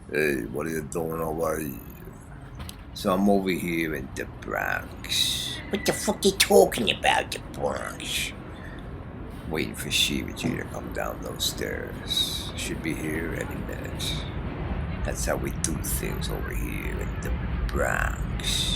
Hey, what are you doing over here? So I'm over here in the Bronx. What the fuck you talking about, the Bronx? Waiting for Shiva G to come down those stairs. Should be here any minute. That's how we do things over here in the Bronx.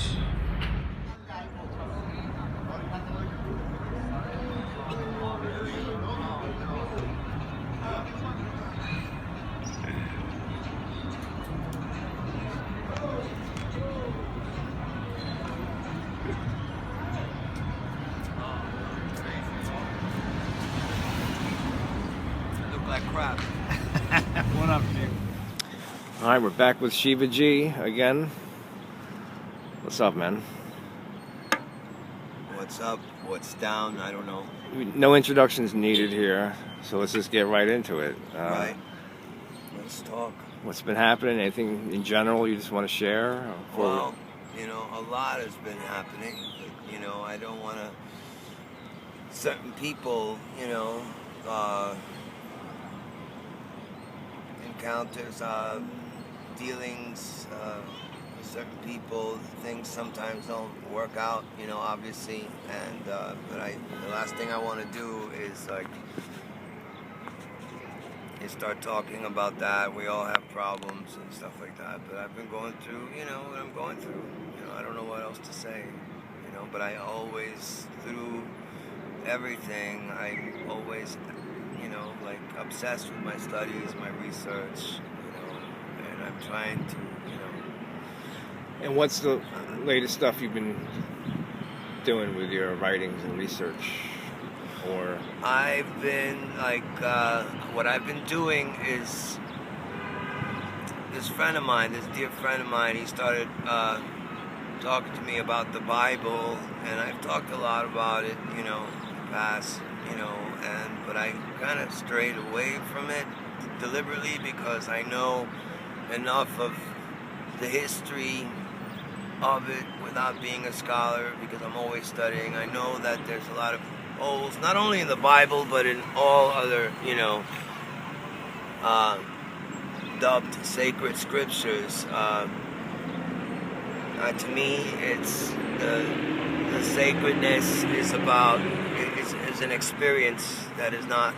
Look like crap. What up, Jim? All right, we're back with Shiva G again. What's up, man? What's up? What's down? I don't know. No introductions needed here, so let's just get right into it. Right. Let's talk. What's been happening? Anything in general you just want to share? Well, a lot has been happening. But, I don't want to. Certain people, encounters, dealings with certain people. Things sometimes don't work out, obviously. And the last thing I want to do is start talking about that. We all have problems and stuff like that. But I've been going through, what I'm going through. I don't know what else to say. But I always, through everything, I'm always, obsessed with my studies, my research, and I'm trying to, And what's the latest stuff you've been doing with your writings and research? Or I've been, what I've been doing is, this friend of mine, this dear friend of mine, he started talking to me about the Bible, and I've talked a lot about it, in the past, but I kind of strayed away from it deliberately because I know enough of the history of it without being a scholar, because I'm always studying. I know that there's a lot of holes, not only in the Bible, but in all other, dubbed sacred scriptures. To me, it's the sacredness is about is an experience that is not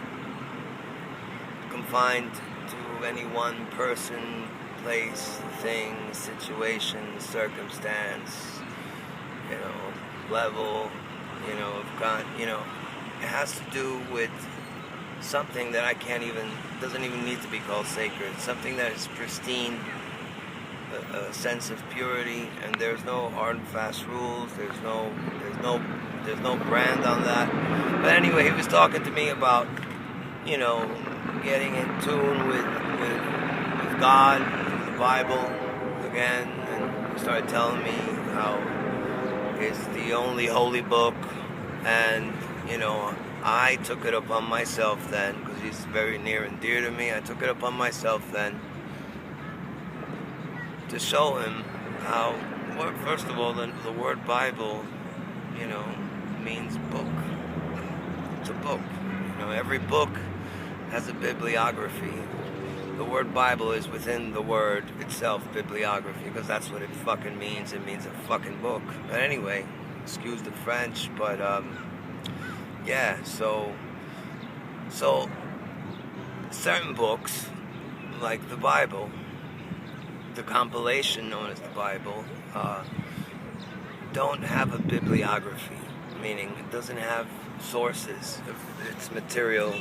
confined to any one person, place, thing, situation, circumstance, level, of God. It has to do with something that doesn't even need to be called sacred. Something that is pristine. A sense of purity, and there's no hard and fast rules. There's no brand on that. But anyway, he was talking to me about, getting in tune with God, the Bible again, and he started telling me how it's the only holy book, and I took it upon myself then, because he's very near and dear to me. I took it upon myself then to show him how, first of all, the word Bible, means book. It's a book. Every book has a bibliography. The word Bible is within the word itself, bibliography, because that's what it fucking means. It means a fucking book. But anyway, excuse the French, but yeah, so certain books, like the Bible, the compilation known as the Bible, don't have a bibliography, meaning it doesn't have sources of its material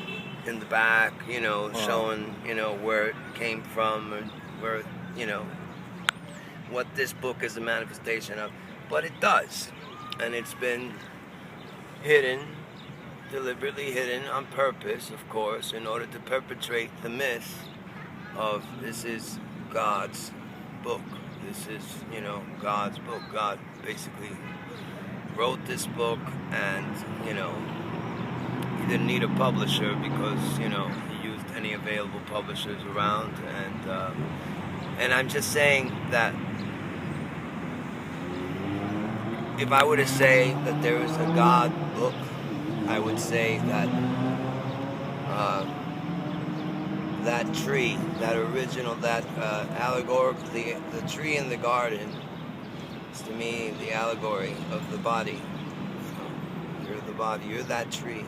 in the back, showing, where it came from, or where, what this book is a manifestation of. But it does, and it's been hidden, deliberately hidden on purpose, of course, in order to perpetrate the myth of this is God's book. This is, God's book. God basically wrote this book, and, he didn't need a publisher because, he used any available publishers around, and I'm just saying that if I were to say that there is a God book, I would say that that tree, that original, that allegorical, the tree in the garden is to me the allegory of the body. You're the body, you're that tree,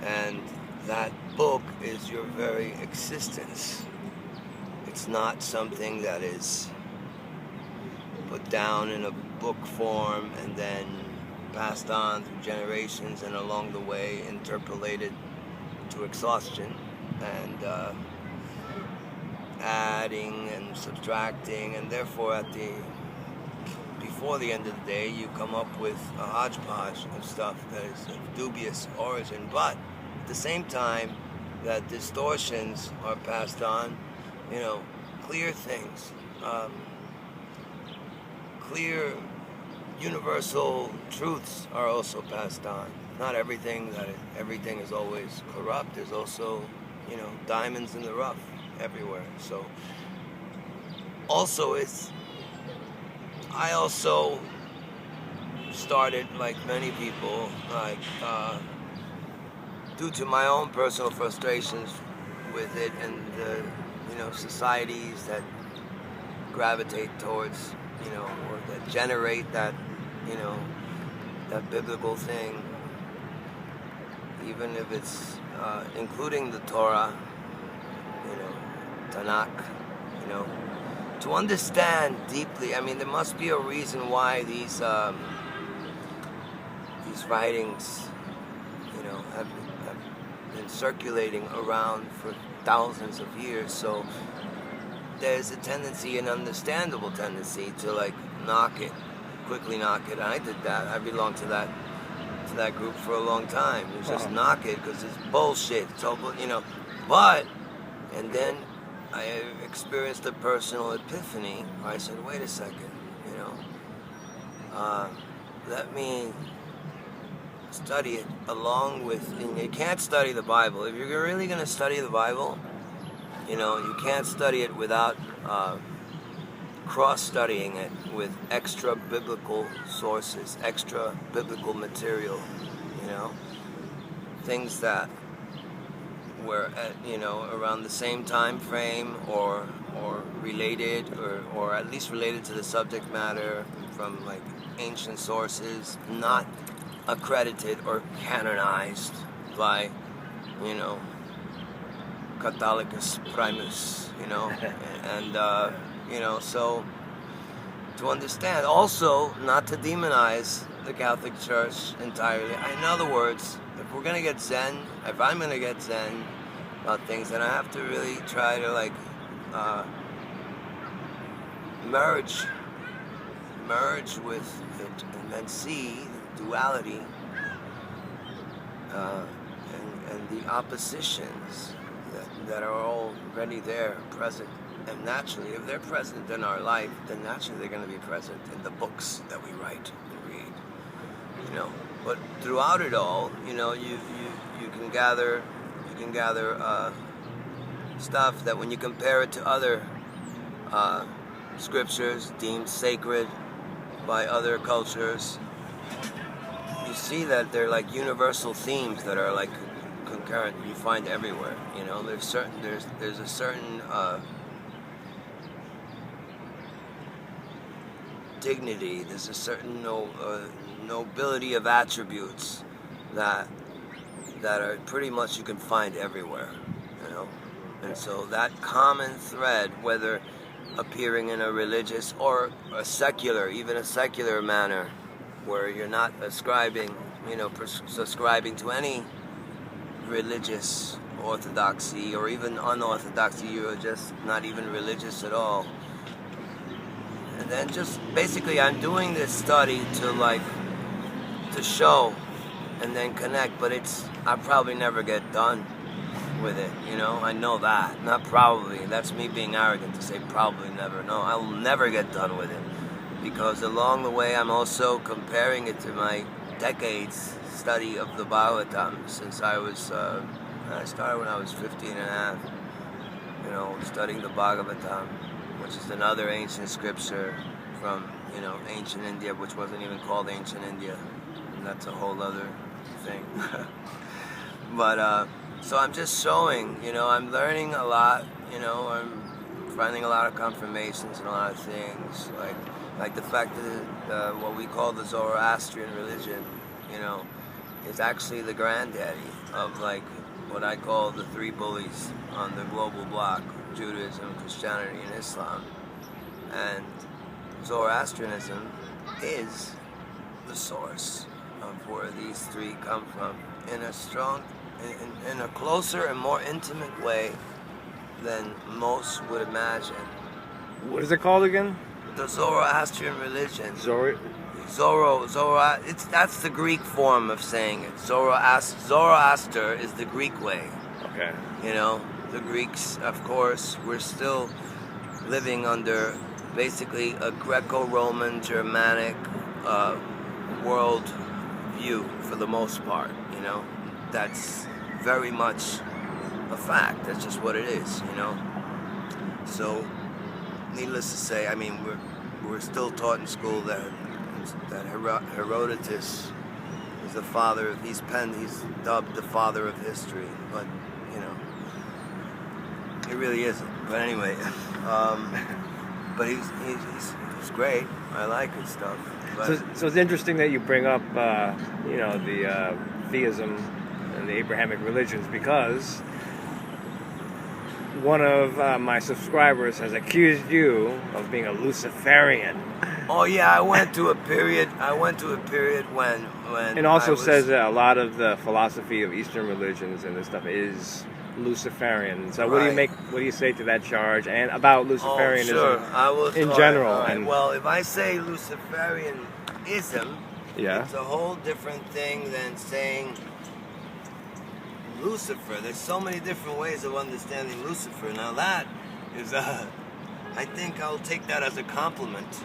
and that book is your very existence. It's not something that is put down in a book form and then passed on through generations and along the way interpolated to exhaustion and adding and subtracting, and therefore before the end of the day you come up with a hodgepodge of stuff that is of dubious origin, but at the same time that distortions are passed on, clear things, clear universal truths are also passed on. Not everything is always corrupt. There's also, diamonds in the rough everywhere. So also I also started, like many people, due to my own personal frustrations with it and the societies that gravitate towards, or that generate that, that biblical thing, even if it's including the Torah, Tanakh, to understand deeply. I mean, there must be a reason why these writings, have been circulating around for thousands of years. So there's a tendency, an understandable tendency, to quickly knock it. And I did that. I belonged to that group for a long time. It was just knock it because it's bullshit. It's all, But, and then I experienced a personal epiphany where I said, wait a second, let me study it along with, and you can't study the Bible. If you're really going to study the Bible, you can't study it without cross-studying it with extra biblical sources, extra biblical material, things that were around the same time frame or related or at least related to the subject matter from ancient sources, not accredited or canonized by Catholicus Primus, and so to understand, also not to demonize the Catholic Church entirely. In other words, if we're gonna get Zen, if I'm gonna get Zen about things, then I have to really try to merge with it and then see the duality and the oppositions that are already there, present. And naturally, if they're present in our life, then naturally they're going to be present in the books that we write and read. But throughout it all, you can gather stuff that when you compare it to other scriptures deemed sacred by other cultures, you see that they're like universal themes that are concurrent. You find everywhere. There's a certain dignity. There's a certain nobility of attributes that are pretty much you can find everywhere. And so that common thread, whether appearing in a religious or a secular, even a secular manner, where you're not ascribing, subscribing to any religious orthodoxy or even unorthodoxy, you're just not even religious at all. And then just basically I'm doing this study to show and then connect, but I probably never get done with it, I know that. Not probably, that's me being arrogant to say probably never. No, I will never get done with it, because along the way I'm also comparing it to my decades study of the Bhagavatam since I started when I was 15 and a half, studying the Bhagavatam, which is another ancient scripture from, ancient India, which wasn't even called ancient India, and that's a whole other thing. But so I'm just showing, I'm learning a lot, I'm finding a lot of confirmations in a lot of things, like the fact that what we call the Zoroastrian religion, is actually the granddaddy of like what I call the three bullies on the global block: Judaism, Christianity, and Islam. And Zoroastrianism is the source of where these three come from in a closer and more intimate way than most would imagine. What is it called again? The Zoroastrian religion. Zoro. That's the Greek form of saying it. Zoroaster is the Greek way. Okay. The Greeks, of course, we're still living under basically a Greco-Roman, Germanic world view for the most part. That's very much a fact. That's just what it is. So, needless to say, I mean, we're still taught in school that Herodotus is the father. He's dubbed the father of history, but he really isn't. But anyway, but he's great. I like his stuff. So it's interesting that you bring up the theism and the Abrahamic religions, because one of my subscribers has accused you of being a Luciferian. Oh yeah, I went to a period when and also says that a lot of the philosophy of Eastern religions and this stuff is Luciferian. So what do you say to that charge, and about Luciferianism in general? Right. And well, if I say Luciferianism, yeah, it's a whole different thing than saying Lucifer. There's so many different ways of understanding Lucifer. Now that is, I think I'll take that as a compliment.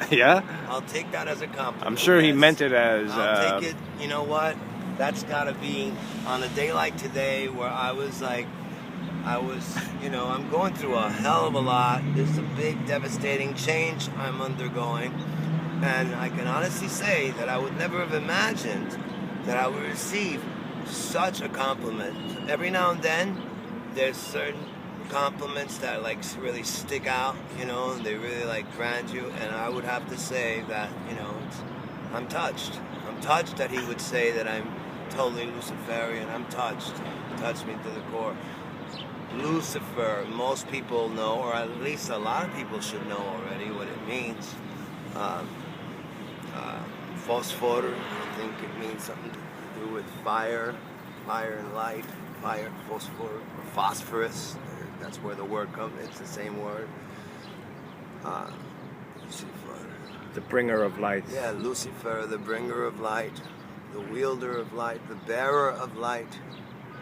Yeah? I'll take that as a compliment. I'm sure he meant it as... I'll take it, you know what? That's got to be on a day like today where I'm going through a hell of a lot. There's a big devastating change I'm undergoing. And I can honestly say that I would never have imagined that I would receive such a compliment. Every now and then, there's certain compliments that like really stick out, and they really like grant you. And I would have to say that, I'm touched. I'm touched that he would say that I'm totally Luciferian. I'm touched. It touched me to the core. Lucifer, most people know, or at least a lot of people should know already what it means. Phosphor, I think it means something to do with fire and light, fire, phosphor, or phosphorus. That's where the word comes. It's the same word. Lucifer. The bringer of light. Yeah, Lucifer, the bringer of light, the wielder of light, the bearer of light.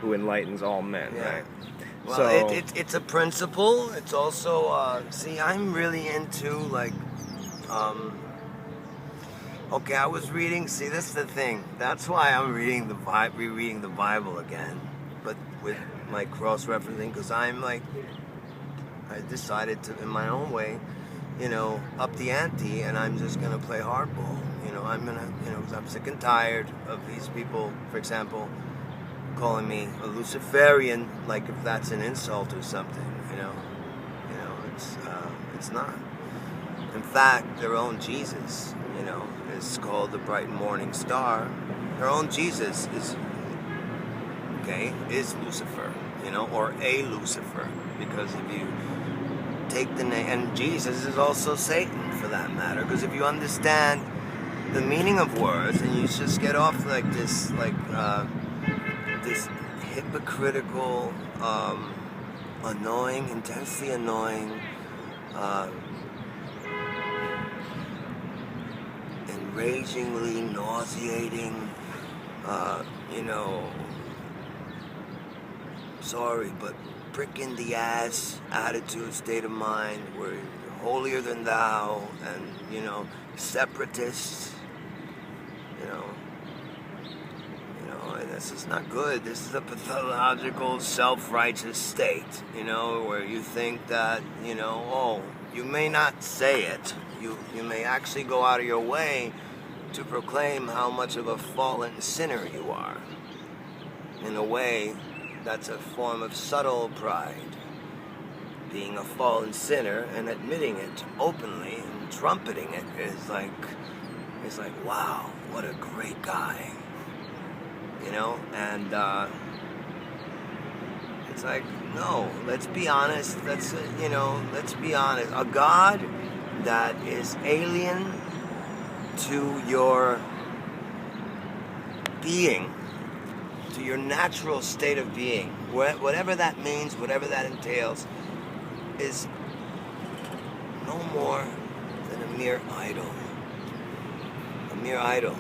Who enlightens all men, yeah. right? Well, so it's a principle. It's also, I'm really into, okay, I was reading, this is the thing. That's why I'm rereading the Bible again, but with my cross-referencing, because I decided to, in my own way, up the ante, and I'm just going to play hardball. I'm going to, because I'm sick and tired of these people, for example, calling me a Luciferian, like if that's an insult or something, it's not. In fact, their own Jesus, is called the bright morning star. Their own Jesus is Lucifer, or a Lucifer, because if you take the name, and Jesus is also Satan for that matter, because if you understand the meaning of words, and you just get off like this, this hypocritical, annoying, intensely annoying, enragingly nauseating, sorry, but prick in the ass attitude, state of mind, where you're holier than thou, and, separatists, this is not good. This is a pathological, self-righteous state, where you think that, you may not say it. You may actually go out of your way to proclaim how much of a fallen sinner you are. in a way, that's a form of subtle pride. Being a fallen sinner and admitting it openly and trumpeting it is like, wow, what a great guy. You know, and it's like, no, let's be honest. Let's be honest. A God that is alien to your being, to your natural state of being, whatever that means, whatever that entails, is no more than a mere idol. A mere idol.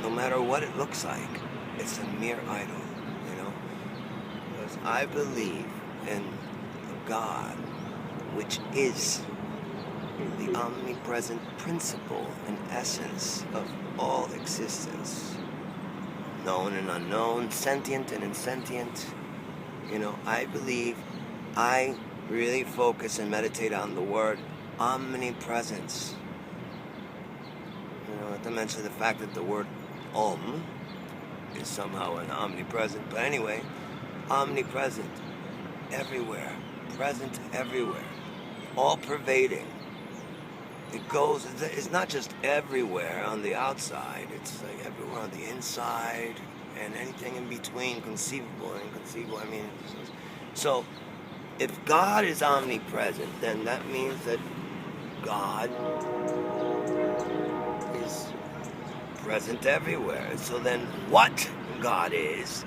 No matter what it looks like, it's a mere idol, you know? Because I believe in a God which is the omnipresent principle and essence of all existence. Known and unknown, sentient and insentient. You know, I really focus and meditate on the word omnipresence. You know, not to mention the fact that the word Om is somehow an omnipresent. But anyway, omnipresent, everywhere, present everywhere, all pervading. It's not just everywhere on the outside, it's like everywhere on the inside and anything in between, conceivable and inconceivable. I mean, so if God is omnipresent, then that means that God is present everywhere. So then what God is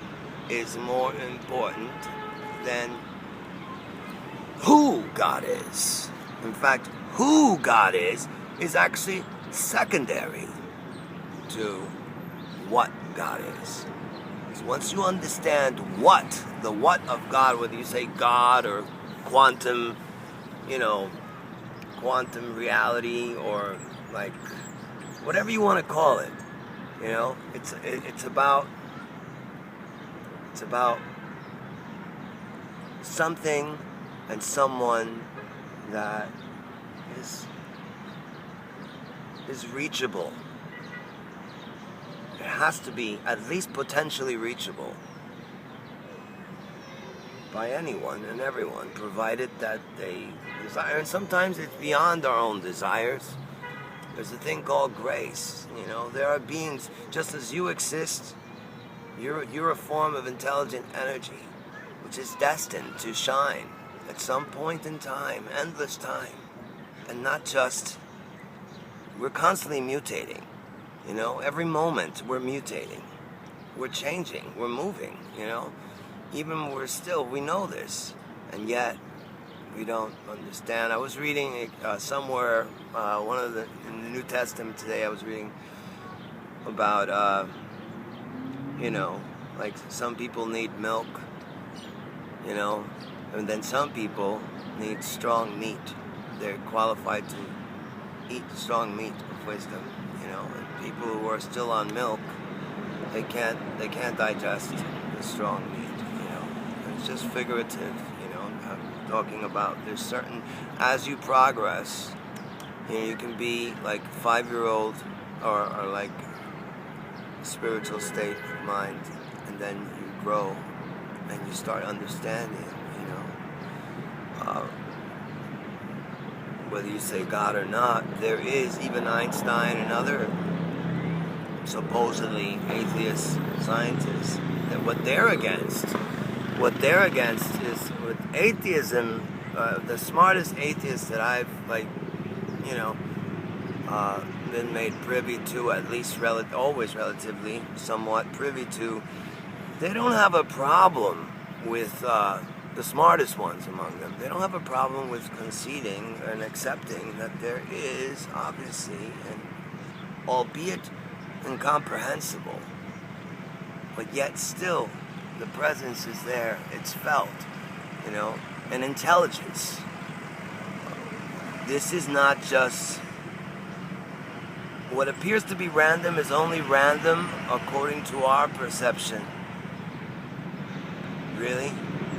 more important than who God is. In fact, who God is actually secondary to what God is. Because once you understand the what of God, whether you say God or quantum, quantum reality or like whatever you want to call it, it's about something and someone that is reachable. It has to be at least potentially reachable by anyone and everyone, provided that they desire. And sometimes it's beyond our own desires. There's a thing called grace. There are beings, just as you exist, you're a form of intelligent energy, which is destined to shine at some point in time, endless time. And not just, we're constantly mutating. Every moment we're mutating. We're changing, we're moving, Even we know this, and yet we don't understand. I was reading somewhere, in the New Testament today, I was reading about, like some people need milk, and then some people need strong meat. They're qualified to eat strong meat of wisdom, and people who are still on milk, they can't digest the strong meat, It's just figurative, I'm talking about there's certain, as you progress, you can be like 5-year-old or like spiritual state of mind, and then you grow and you start understanding, whether you say God or not, there is, even Einstein and other supposedly atheist scientists, that what they're against is with atheism, the smartest atheists that I've been made privy to, at least always relatively somewhat privy to, they don't have a problem with the smartest ones among them. They don't have a problem with conceding and accepting that there is, obviously, and albeit incomprehensible, but yet still the presence is there, it's felt, an intelligence. This is not just, what appears to be random is only random according to our perception. Really?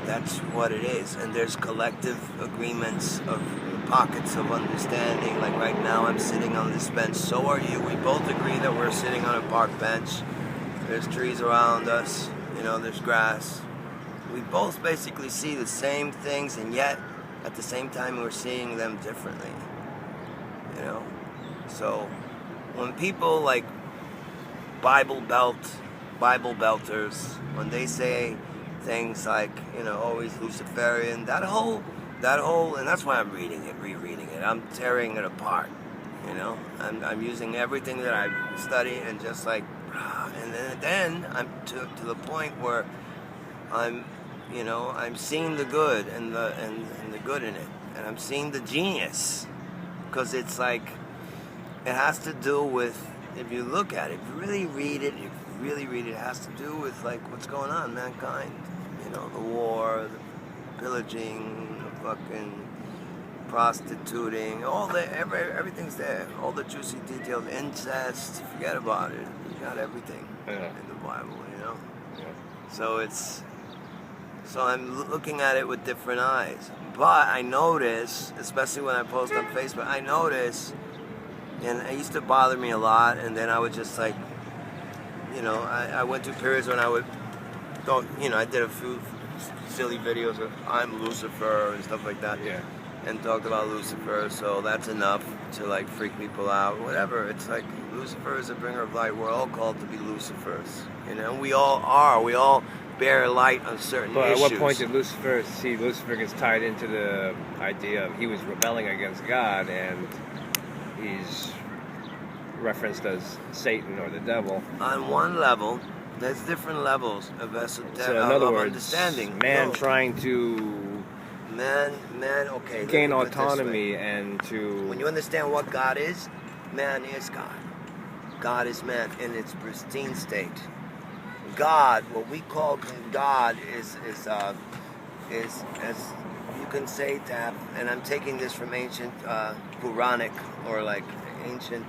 That's what it is. And there's collective agreements of pockets of understanding. Like right now I'm sitting on this bench, so are you. We both agree that we're sitting on a park bench. There's trees around us, you know, there's grass. We both basically see the same things, and yet at the same time we're seeing them differently, you know. So when people like Bible belters, when they say things like, you know, always Luciferian, that whole, and that's why I'm rereading it. I'm tearing it apart, you know. I'm using everything that I study and just like, and then I'm to the point where I'm, you know, I'm seeing the good and the good in it, and I'm seeing the genius, because it's like, it has to do with, if you look at it, if you really read it, it has to do with like what's going on in mankind. You know, the war, the pillaging, the fucking prostituting, everything's there. All the juicy details, incest, forget about it. You got everything in the Bible, you know? Yeah. So I'm looking at it with different eyes. But I notice, especially when I post on Facebook, I notice, and it used to bother me a lot, and then I would just like, you know, I went through periods when I would, you know, I did a few silly videos of I'm Lucifer and stuff like that. Yeah. And talked about Lucifer, so that's enough to like freak people out. Whatever, it's like Lucifer is a bringer of light. We're all called to be Lucifers, you know. We all are. We all bear light on certain issues. But at what point did Lucifer gets tied into the idea of he was rebelling against God, and he's referenced as Satan or the devil? On one level, there's different levels of esoteric, so in other words, understanding. Man trying to gain autonomy and to... When you understand what God is, man is God. God is man in its pristine state. God, what we call God, is as you can say to have, and I'm taking this from ancient Puranic, or like ancient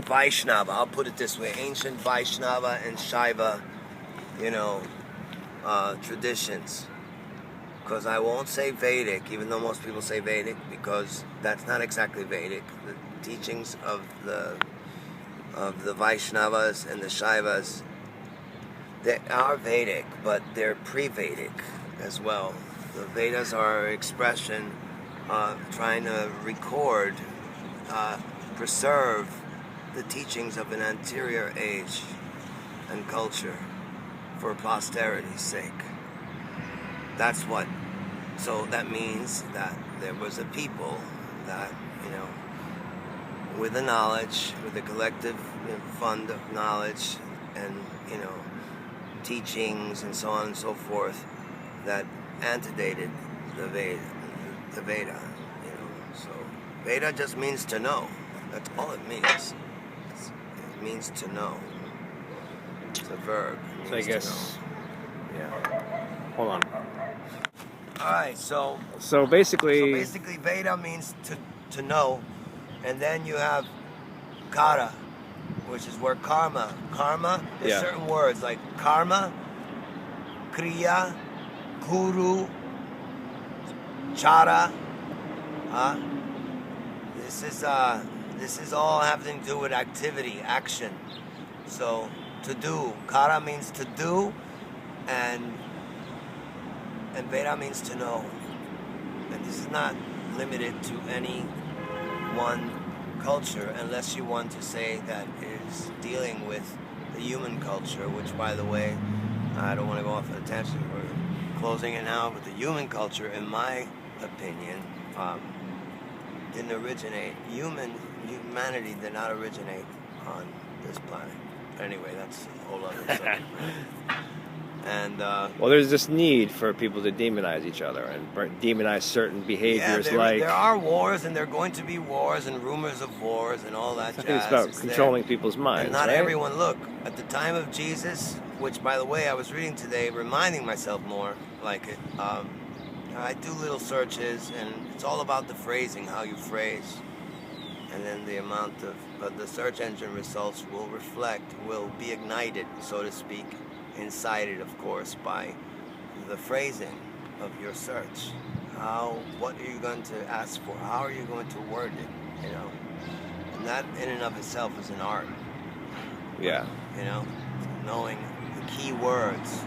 Vaishnava. I'll put it this way: ancient Vaishnava and Shiva, you know, traditions. Because I won't say Vedic, even though most people say Vedic, because that's not exactly Vedic. The teachings of the Vaishnavas and the Shaivas, they are Vedic, but they're pre-Vedic as well. The Vedas are expression trying to record, preserve the teachings of an anterior age and culture for posterity's sake. That's what. So that means that there was a people that, you know, with the knowledge, with the collective fund of knowledge and, you know, teachings and so on and so forth, that antedated the Veda, you know. So Veda just means to know. That's all it means. It means to know. It's a verb. So I guess, yeah. Hold on. All right, so basically Veda means to know, and then you have Kara, which is where karma. There's certain words like karma, kriya, guru, chara. This is all having to do with activity, action. So to do, kara means to do, and Veda means to know. And this is not limited to any one culture, unless you want to say that it is dealing with the human culture, which, by the way, I don't want to go off on a tangent. We're closing it now, but the human culture, in my opinion, didn't originate. Humanity did not originate on this planet. Anyway, that's a whole other subject. And well, there's this need for people to demonize each other and demonize certain behaviors. There are wars, and there are going to be wars, and rumors of wars, and all that jazz. It's about controlling people's minds. And not right? everyone. Look, at the time of Jesus, which, by the way, I was reading today, reminding myself more like it. I do little searches, and it's all about the phrasing, how you phrase, and then the amount of the search engine results will be ignited, so to speak. Incited, of course, by the phrasing of your search. What are you going to ask for? How are you going to word it? You know, and And that in and of itself is an art. Yeah. You know, knowing the key words,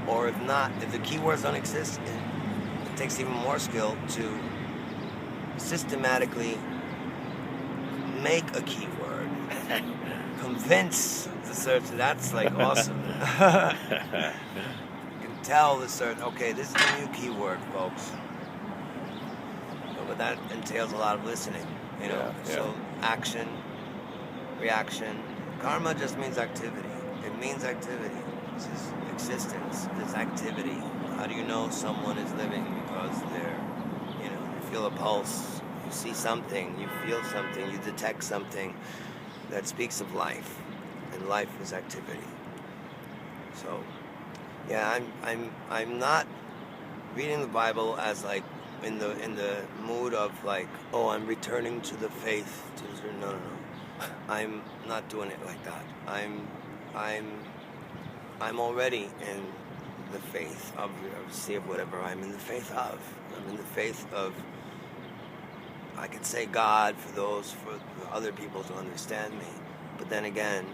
or if not, if the key words don't exist, it takes even more skill to systematically make a keyword. Convince the search. That's like awesome. You can tell the search, okay, this is a new keyword, folks. But that entails a lot of listening, you know. Yeah. So action, reaction. Karma just means activity. It means activity. This is existence. This activity. How do you know someone is living? Because they're, you know, you feel a pulse. You see something. You feel something. You detect something that speaks of life, and life is activity. So, yeah, I'm not reading the Bible as like in the mood of like, oh, I'm returning to the faith. No. I'm not doing it like that. I'm already in the faith of whatever I'm in the faith of. I'm in the faith of, I could say God for other people to understand me. But then again,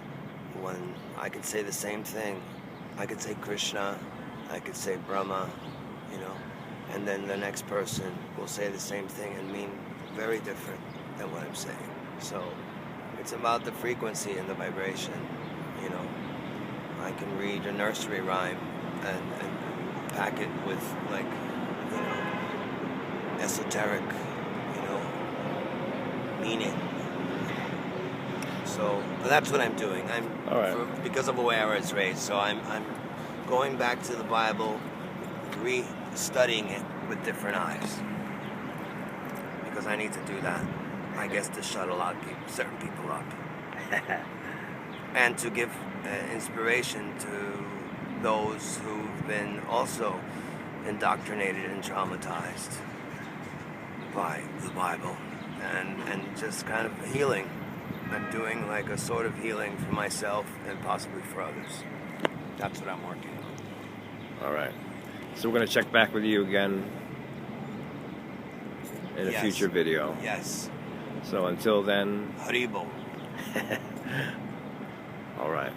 when I could say the same thing, I could say Krishna, I could say Brahma, you know, and then the next person will say the same thing and mean very different than what I'm saying. So it's about the frequency and the vibration, you know. I can read a nursery rhyme and pack it with, like, you know, esoteric, you know, meaning. So, but that's what I'm doing. All right. Because of the way I was raised. So I'm going back to the Bible, studying it with different eyes, because I need to do that. I guess to shut a lot of certain people up, and to give inspiration to those who've been also indoctrinated and traumatized by the Bible, and just kind of healing. I'm doing like a sort of healing for myself and possibly for others. That's what I'm working on. All right. So we're going to check back with you again in a future video. Yes. So until then... Haribo. All right.